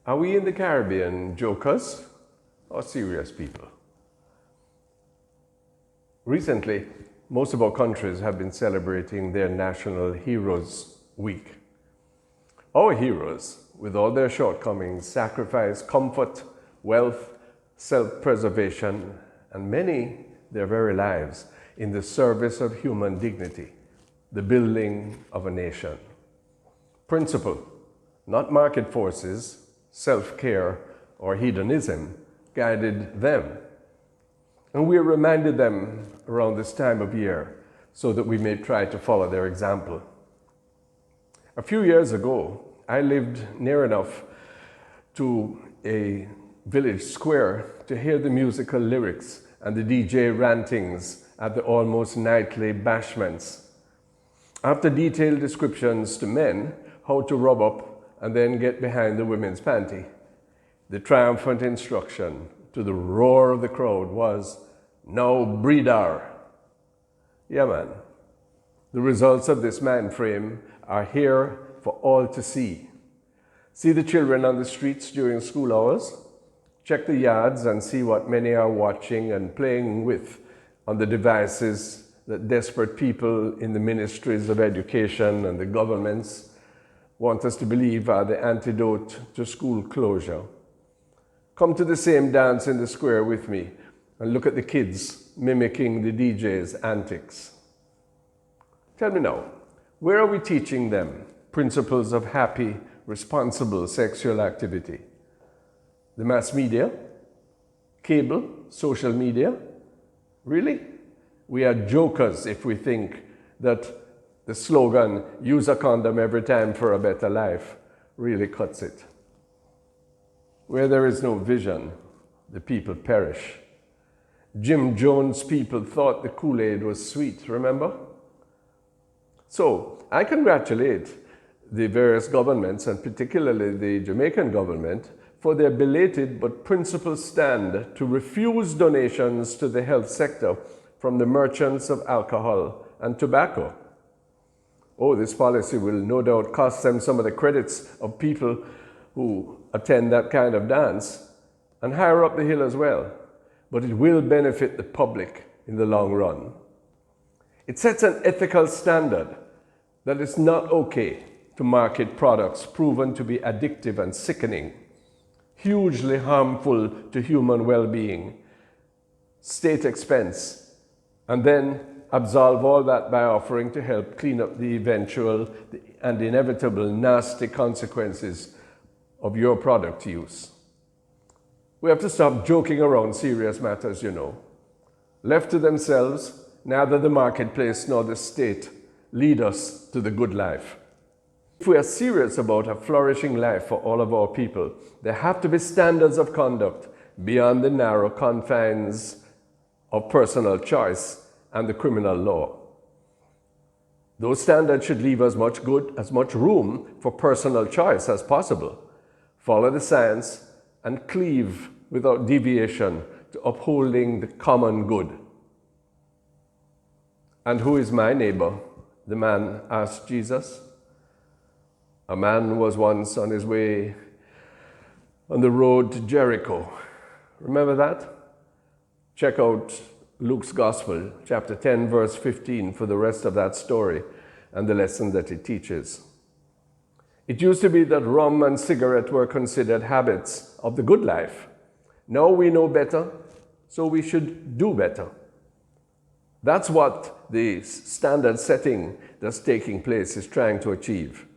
Are we in the Caribbean jokers or serious people? Recently, most of our countries have been celebrating their National Heroes Week. Our heroes, with all their shortcomings, sacrificed comfort, wealth, self-preservation, and many their very lives in the service of human dignity, the building of a nation. Principle, not market forces, self-care, or hedonism, guided them. And we are reminded them around this time of year so that we may try to follow their example. A few years ago, I lived near enough to a village square to hear the musical lyrics and the DJ rantings at the almost nightly bashments. After detailed descriptions to men how to rub up and then get behind the women's panty, the triumphant instruction to the roar of the crowd was, "Now breather." Yeah, man. The results of this mind frame are here for all to see. See the children on the streets during school hours? Check the yards and see what many are watching and playing with on the devices that desperate people in the ministries of education and the governments want us to believe are the antidote to school closure. Come to the same dance in the square with me and look at the kids mimicking the DJ's antics. Tell me now, where are we teaching them principles of happy, responsible sexual activity? The mass media? Cable? Social media? Really? We are jokers if we think that the slogan, "Use a condom every time for a better life," really cuts it. Where there is no vision, the people perish. Jim Jones' people thought the Kool-Aid was sweet, remember? So, I congratulate the various governments, and particularly the Jamaican government, for their belated but principled stand to refuse donations to the health sector from the merchants of alcohol and tobacco. Oh, this policy will no doubt cost them some of the credits of people who attend that kind of dance and higher up the hill as well, but it will benefit the public in the long run. It sets an ethical standard that it's not okay to market products proven to be addictive and sickening, hugely harmful to human well-being, state expense, and then absolve all that by offering to help clean up the eventual and inevitable nasty consequences of your product use. We have to stop joking around serious matters, you know. Left to themselves, neither the marketplace nor the state lead us to the good life. If we are serious about a flourishing life for all of our people, there have to be standards of conduct beyond the narrow confines of personal choice and the criminal law. Those standards should leave as much room for personal choice as possible. Follow the science and cleave without deviation to upholding the common good. And who is my neighbor? The man asked Jesus. A man was once on his way on the road to Jericho. Remember that? Check out Luke's Gospel, chapter 10, verse 15, for the rest of that story and the lesson that it teaches. It used to be that rum and cigarette were considered habits of the good life. Now we know better, so we should do better. That's what the standard setting that's taking place is trying to achieve.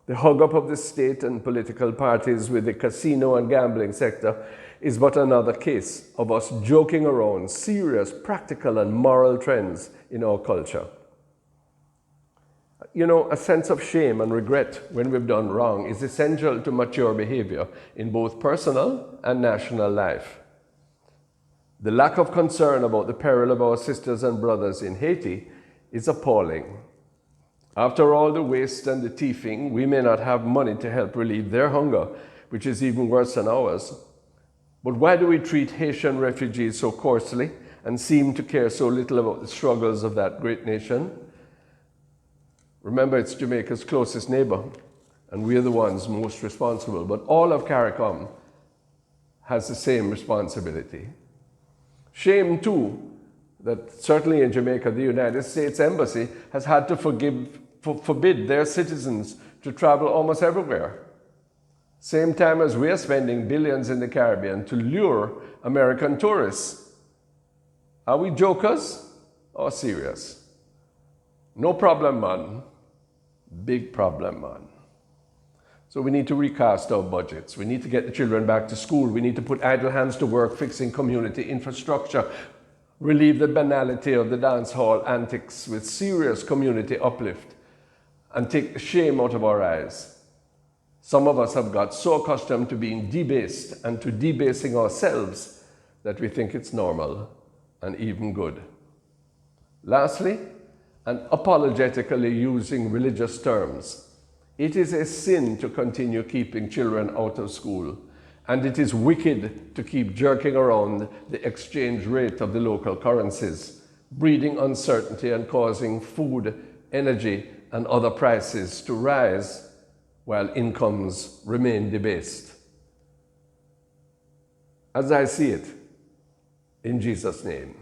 The hug-up of the state and political parties with the casino and gambling sector is but another case of us joking around serious, practical, and moral trends in our culture. You know, a sense of shame and regret when we've done wrong is essential to mature behavior in both personal and national life. The lack of concern about the peril of our sisters and brothers in Haiti is appalling. After all the waste and the thieving, we may not have money to help relieve their hunger, which is even worse than ours. But why do we treat Haitian refugees so coarsely and seem to care so little about the struggles of that great nation? Remember, it's Jamaica's closest neighbor, and we're the ones most responsible. But all of CARICOM has the same responsibility. Shame, too, that certainly in Jamaica, the United States Embassy has had to forbid their citizens to travel almost everywhere. Same time as we're spending billions in the Caribbean to lure American tourists. Are we jokers or serious? No problem, man. Big problem, man. So we need to recast our budgets. We need to get the children back to school. We need to put idle hands to work fixing community infrastructure, relieve the banality of the dance hall antics with serious community uplift, and take the shame out of our eyes. Some of us have got so accustomed to being debased and to debasing ourselves that we think it's normal and even good. Lastly, and apologetically using religious terms, it is a sin to continue keeping children out of school, and it is wicked to keep jerking around the exchange rate of the local currencies, breeding uncertainty and causing food, energy, and other prices to rise while incomes remain debased. As I see it, in Jesus' name.